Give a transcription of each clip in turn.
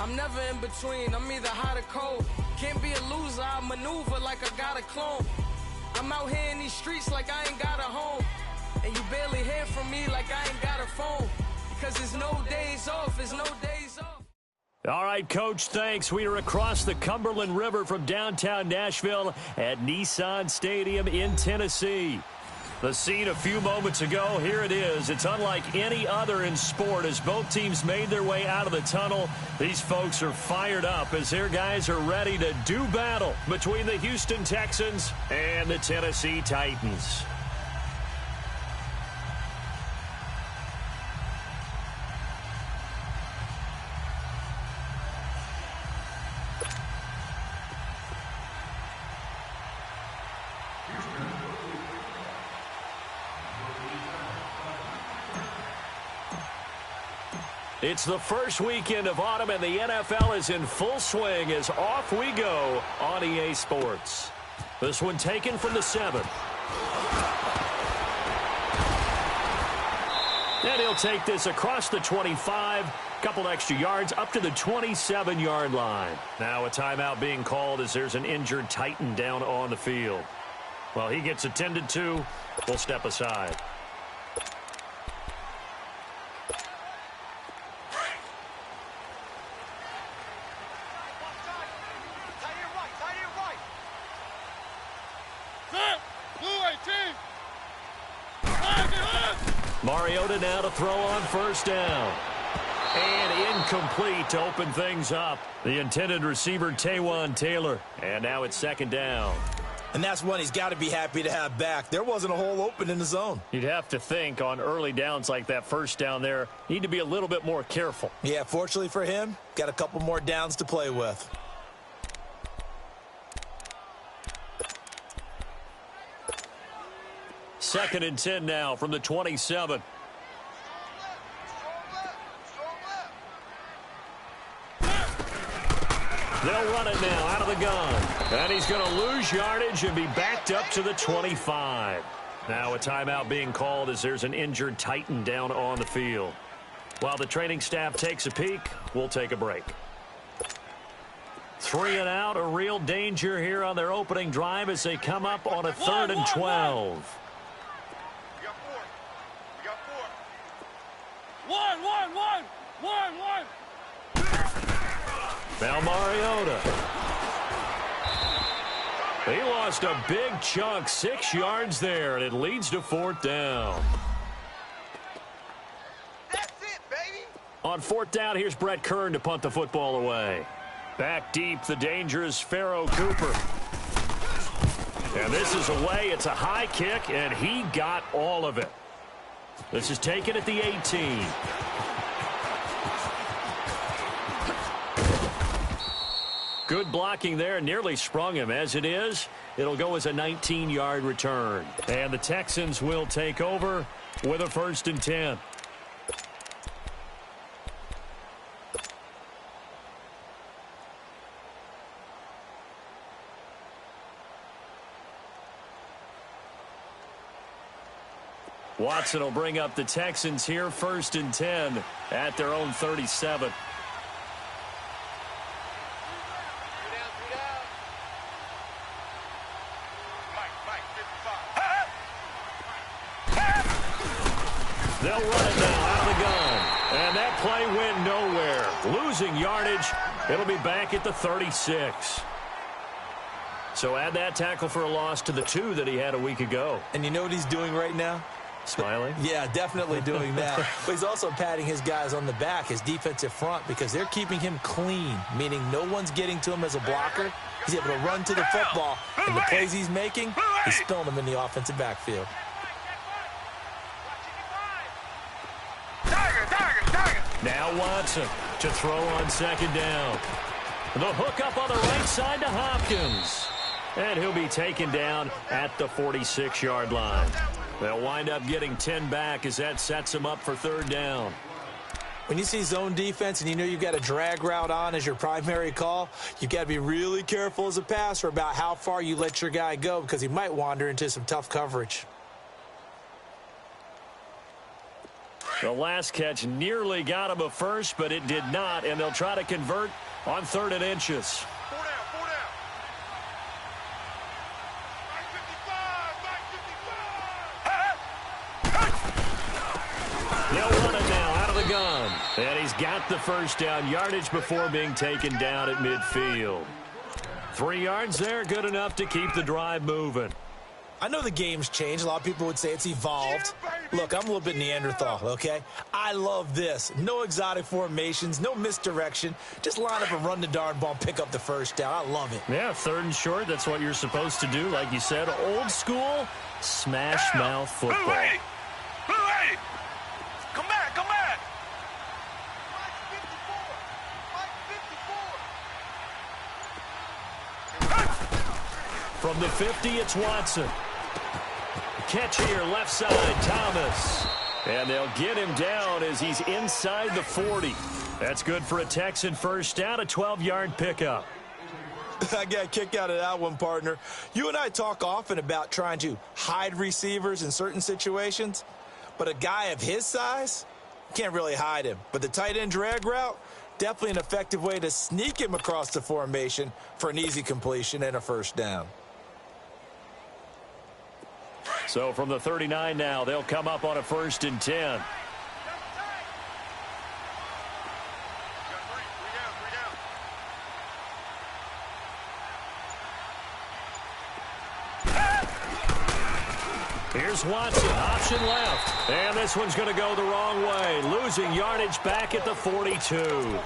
I'm never in between, I'm either hot or cold. Can't be a loser, I maneuver like I got a clone. I'm out here in these streets like I ain't got a home. And you barely hear from me like I ain't got a phone. Because there's no days off, there's no days off. All right, Coach, thanks. We are across the Cumberland River from downtown Nashville at Nissan Stadium in Tennessee. The scene a few moments ago, here it is. It's unlike any other in sport as both teams made their way out of the tunnel. These folks are fired up as their guys are ready to do battle between the Houston Texans and the Tennessee Titans. It's the first weekend of autumn, and the NFL is in full swing as off we go on EA Sports. This one taken from the 7. And he'll take this across the 25, couple extra yards up to the 27-yard line. Now a timeout being called as there's an injured Titan down on the field. While he gets attended to, we'll step aside. Mariota now to throw on first down. And incomplete to open things up. The intended receiver, Taywan Taylor. And now it's second down. And that's one he's got to be happy to have back. There wasn't a hole open in the zone. You'd have to think on early downs like that first down there, need to be a little bit more careful. Yeah, fortunately for him, got a couple more downs to play with. Second and 10 now from the 27. They'll run it now out of the gun. And he's going to lose yardage and be backed up to the 25. Now a timeout being called as there's an injured Titan down on the field. While the training staff takes a peek, we'll take a break. 3 and out, a real danger here on their opening drive as they come up on a 3rd and 12. One. Now Mariota. He lost a big chunk, 6 yards there, and it leads to 4th down. That's it, baby. On 4th down, here's Brett Kern to punt the football away. Back deep, the dangerous Pharaoh Cooper. And this is away. It's a high kick, and he got all of it. This is taken at the 18. Good blocking there, nearly sprung him. As it is, it'll go as a 19-yard return. And the Texans will take over with a 1st and 10. Watson will bring up the Texans here, 1st and 10 at their own 37. They'll run it now out of the gun. And that play went nowhere. Losing yardage. It'll be back at the 36. So add that tackle for a loss to the 2 that he had a week ago. And you know what he's doing right now? Smiling? Yeah, definitely doing that. But he's also patting his guys on the back, his defensive front, because they're keeping him clean, meaning no one's getting to him as a blocker. He's able to run to the football, and the plays he's making, he's spilling them in the offensive backfield. Now Watson to throw on 2nd down. The hook up on the right side to Hopkins. And he'll be taken down at the 46-yard line. They'll wind up getting 10 back as that sets him up for 3rd down. When you see zone defense and you know you've got a drag route on as your primary call, you've got to be really careful as a passer about how far you let your guy go because he might wander into some tough coverage. The last catch nearly got him a first, but it did not, and they'll try to convert on 3rd and inches. 4 down, 4 down. 555, 555. They'll run it now out of the gun. And he's got the first down yardage before being taken down at midfield. 3 yards there, good enough to keep the drive moving. I know the game's changed. A lot of people would say it's evolved. Look, I'm a little bit Neanderthal, okay? I love this. No exotic formations, no misdirection. Just line up and run the darn ball and pick up the first down. I love it. Yeah, 3rd and short, that's what you're supposed to do. Like you said, old school, smash mouth football. Blue 80! Blue 80! Come back, come back! From the 50, it's Watson. Catch here, left side, Thomas. And they'll get him down as he's inside the 40. That's good for a Texan first down, a 12-yard pickup. I got a kick out of that one, partner. You and I talk often about trying to hide receivers in certain situations, but a guy of his size, can't really hide him. But the tight end drag route, definitely an effective way to sneak him across the formation for an easy completion and a first down. So from the 39 now, they'll come up on a 1st and 10. Here's Watson, option left. And this one's going to go the wrong way, losing yardage back at the 42.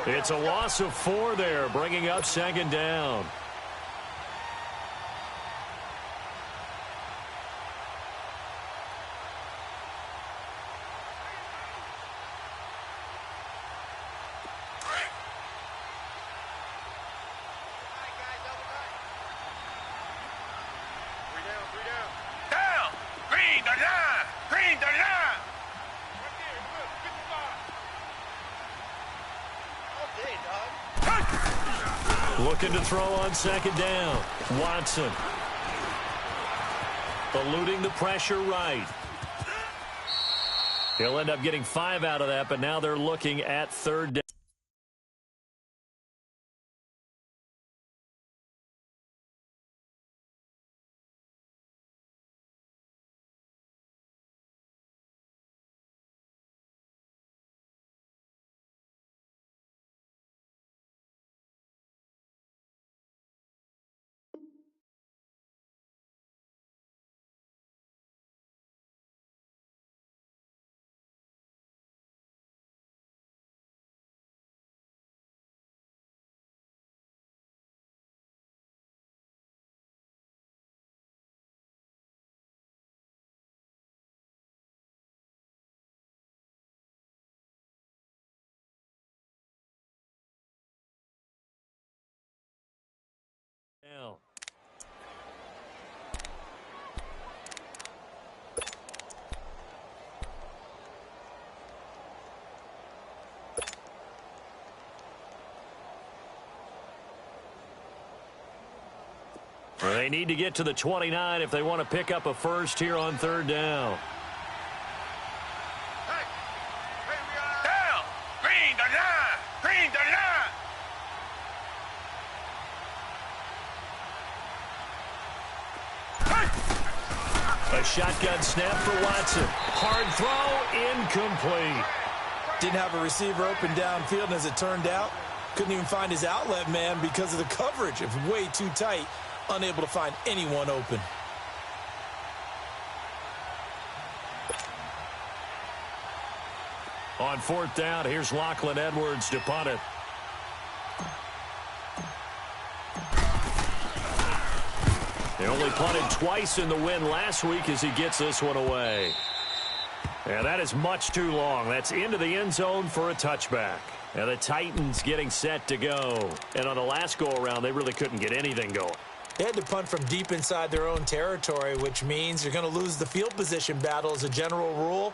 It's a loss of 4 there, bringing up 2nd down. Looking to throw on 2nd down. Watson. Eluding the pressure right. He'll end up getting 5 out of that, but now they're looking at 3rd down. Now. They need to get to the 29 if they want to pick up a first here on 3rd down. Down! Green 39! Green 39! A shotgun snap for Watson. Hard throw, incomplete. Didn't have a receiver open downfield, and as it turned out, couldn't even find his outlet man because of the coverage. It was way too tight, unable to find anyone open. On 4th down, here's Lachlan Edwards to punt it. He only punted twice in the win last week as he gets this one away. And that is much too long. That's into the end zone for a touchback. And the Titans getting set to go. And on the last go-around, they really couldn't get anything going. They had to punt from deep inside their own territory, which means you're going to lose the field position battle as a general rule.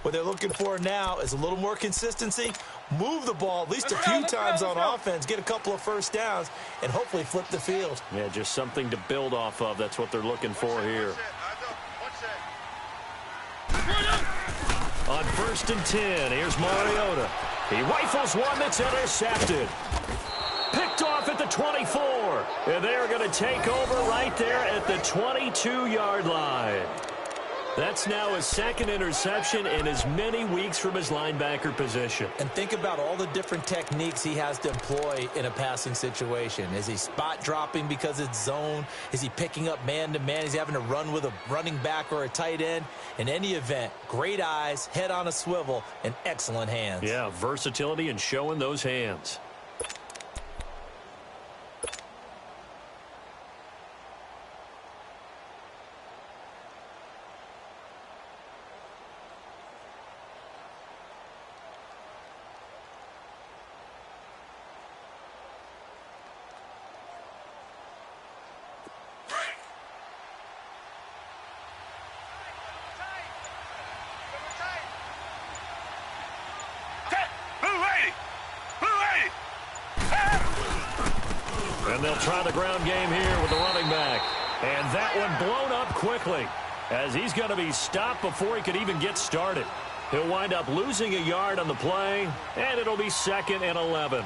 What they're looking for now is a little more consistency, move the ball at least a few times on offense, get a couple of first downs, and hopefully flip the field. Yeah, just something to build off of. That's what they're looking for here. One set. On on 1st and 10. Here's Mariota. He rifles one that's intercepted. Picked off at the 24. And they're going to take over right there at the 22-yard line. That's now his second interception in as many weeks from his linebacker position. And think about all the different techniques he has to employ in a passing situation. Is he spot dropping because it's zone? Is he picking up man-to-man? Is he having to run with a running back or a tight end? In any event, great eyes, head on a swivel, and excellent hands. Yeah, versatility and showing those hands. And they'll try the ground game here with the running back. And that one blown up quickly as he's going to be stopped before he could even get started. He'll wind up losing a yard on the play, and it'll be 2nd and 11.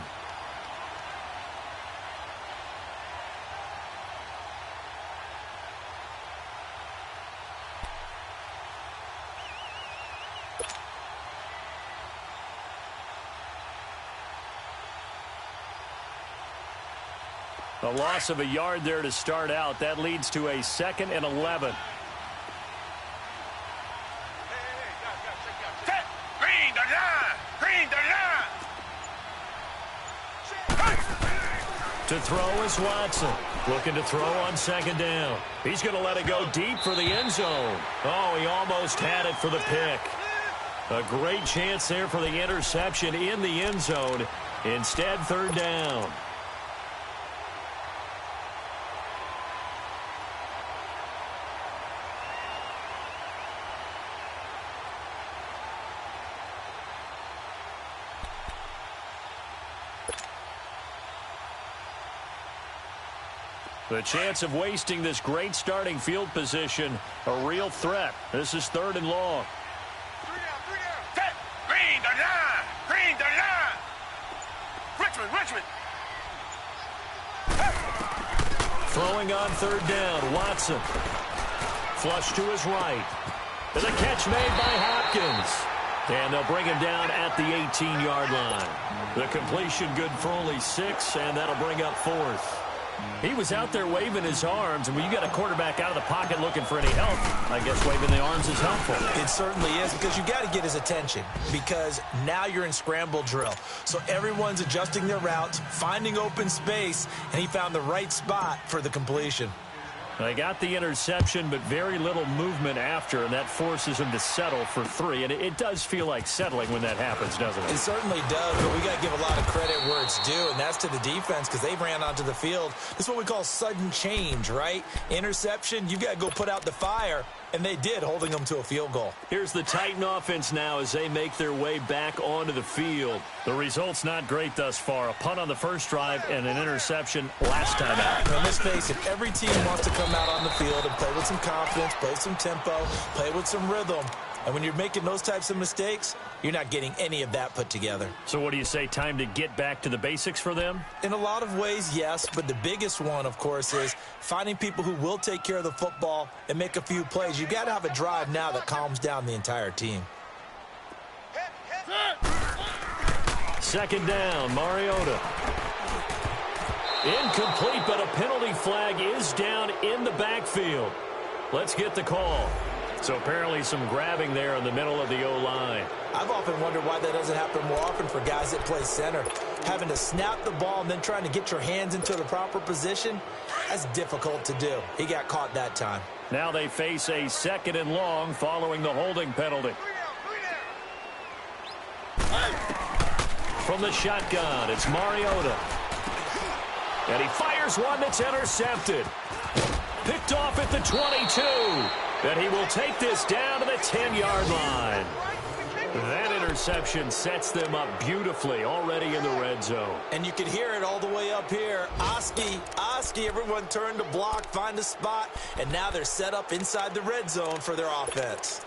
A loss of a yard there to start out. That leads to a 2nd and 11. To throw is Watson. Looking to throw on 2nd down. He's going to let it go deep for the end zone. Oh, he almost had it for the pick. A great chance there for the interception in the end zone. Instead, 3rd down. The chance of wasting this great starting field position, a real threat. This is 3rd and long. Green the line! Green the line! Richmond! Throwing on 3rd down, Watson. Flush to his right. And the catch made by Hopkins. And they'll bring him down at the 18-yard line. The completion good for only 6, and that'll bring up 4th. He was out there waving his arms, and when you got a quarterback out of the pocket looking for any help, I guess waving the arms is helpful. It certainly is, because you got to get his attention, because now you're in scramble drill. So everyone's adjusting their routes, finding open space, and he found the right spot for the completion. They got the interception, but very little movement after, and that forces him to settle for 3. And it does feel like settling when that happens, doesn't it? It certainly does, but we got to give a lot of credit where it's due, and that's to the defense, because they ran onto the field. This is what we call sudden change, right? Interception, you got to go put out the fire, and they did, holding them to a field goal. Here's the Titan offense now as they make their way back onto the field. The result's not great thus far. A punt on the first drive and an interception last time out. Now, let's face it, every team wants to come out on the field and play with some confidence, play with some tempo, play with some rhythm. And when you're making those types of mistakes, you're not getting any of that put together. So what do you say, time to get back to the basics for them? In a lot of ways, yes, but the biggest one, of course, is finding people who will take care of the football and make a few plays. You've got to have a drive now that calms down the entire team. 2nd down, Mariota. Incomplete, but a penalty flag is down in the backfield. Let's get the call. So apparently some grabbing there in the middle of the O-line. I've often wondered why that doesn't happen more often for guys that play center. Having to snap the ball and then trying to get your hands into the proper position, that's difficult to do. He got caught that time. Now they face a 2nd and long following the holding penalty. From the shotgun, it's Mariota. And he fires one that's intercepted. Picked off at the 22. And he will take this down to the 10-yard line. That interception sets them up beautifully already in the red zone. And you can hear it all the way up here. Oski, everyone turned to block, find a spot, and now they're set up inside the red zone for their offense.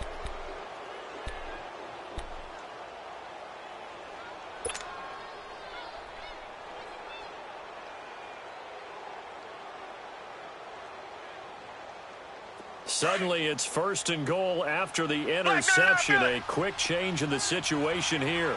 Suddenly it's 1st and goal after the interception. A quick change in the situation here.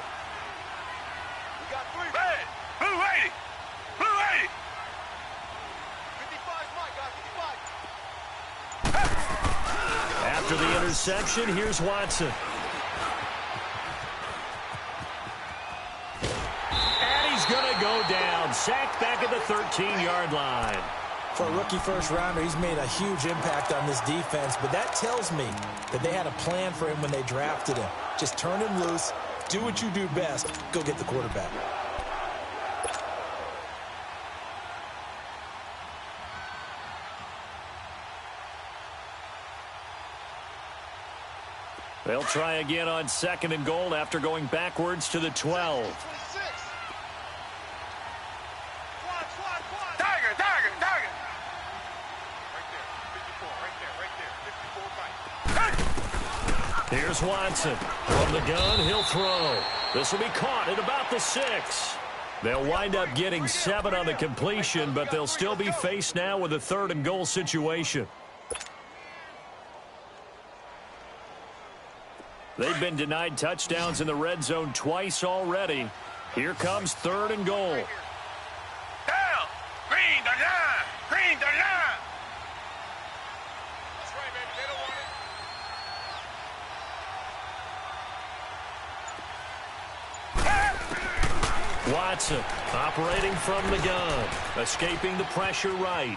After the interception, here's Watson. And he's going to go down. Sacked back at the 13-yard line. For a rookie first-rounder, he's made a huge impact on this defense, but that tells me that they had a plan for him when they drafted him. Just turn him loose, do what you do best, go get the quarterback. They'll try again on 2nd and goal after going backwards to the 12. Here's Watson. From the gun, he'll throw. This will be caught at about the 6. They'll wind up getting 7 on the completion, but they'll still be faced now with a 3rd and goal situation. They've been denied touchdowns in the red zone twice already. Here comes 3rd and goal. Down! Green the line! Green the line! That's right, baby. They don't want it. Watson operating from the gun. Escaping the pressure right.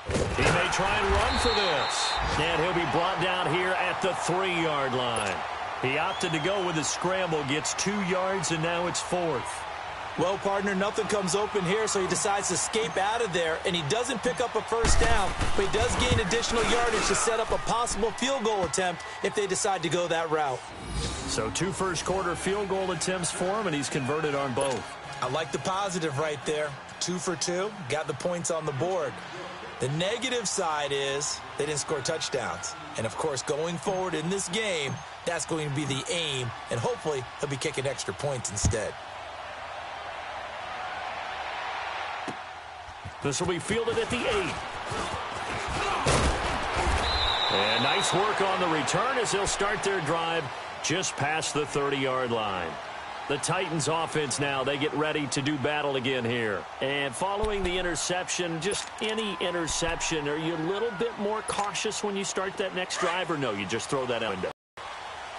He may try and run for this. And he'll be brought down here at the 3-yard line. He opted to go with a scramble, gets 2 yards, and now it's 4th. Well, partner, nothing comes open here, so he decides to escape out of there, and he doesn't pick up a first down, but he does gain additional yardage to set up a possible field goal attempt if they decide to go that route. So 2 first-quarter field goal attempts for him, and he's converted on both. I like the positive right there. 2 for 2, got the points on the board. The negative side is they didn't score touchdowns. And, of course, going forward in this game, that's going to be the aim, and hopefully he'll be kicking extra points instead. This will be fielded at the 8. And nice work on the return as they'll start their drive just past the 30-yard line. The Titans offense now, they get ready to do battle again here. And following the interception, just any interception, are you a little bit more cautious when you start that next drive, or no, you just throw that out window?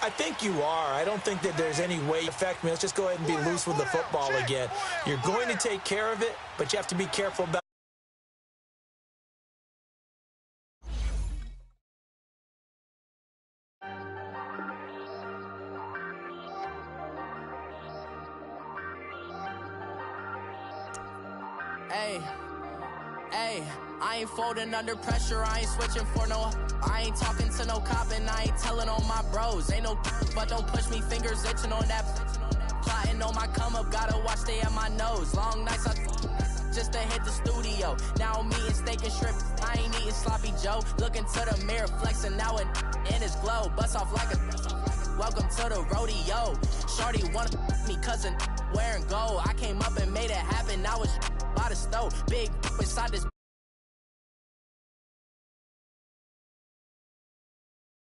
I think you are. I don't think that there's any way to affect me. Let's just go ahead and be loose with the football again. You're going to take care of it, but you have to be careful about Hey, I ain't folding under pressure, I ain't switching for no. I ain't talking to no cop and I ain't telling on my bros. Ain't no but don't push me, fingers itching on that. Plotting on my come up, gotta watch stay at my nose. Long nights I just to hit the studio. Now I'm eating steak and shrimp, I ain't eating sloppy Joe. Looking to the mirror, flexing now and in his glow. Bust off like a welcome to the rodeo. Shorty wanna me cousin wearing gold. I came up and made it happen, now it's by the stove. Big inside this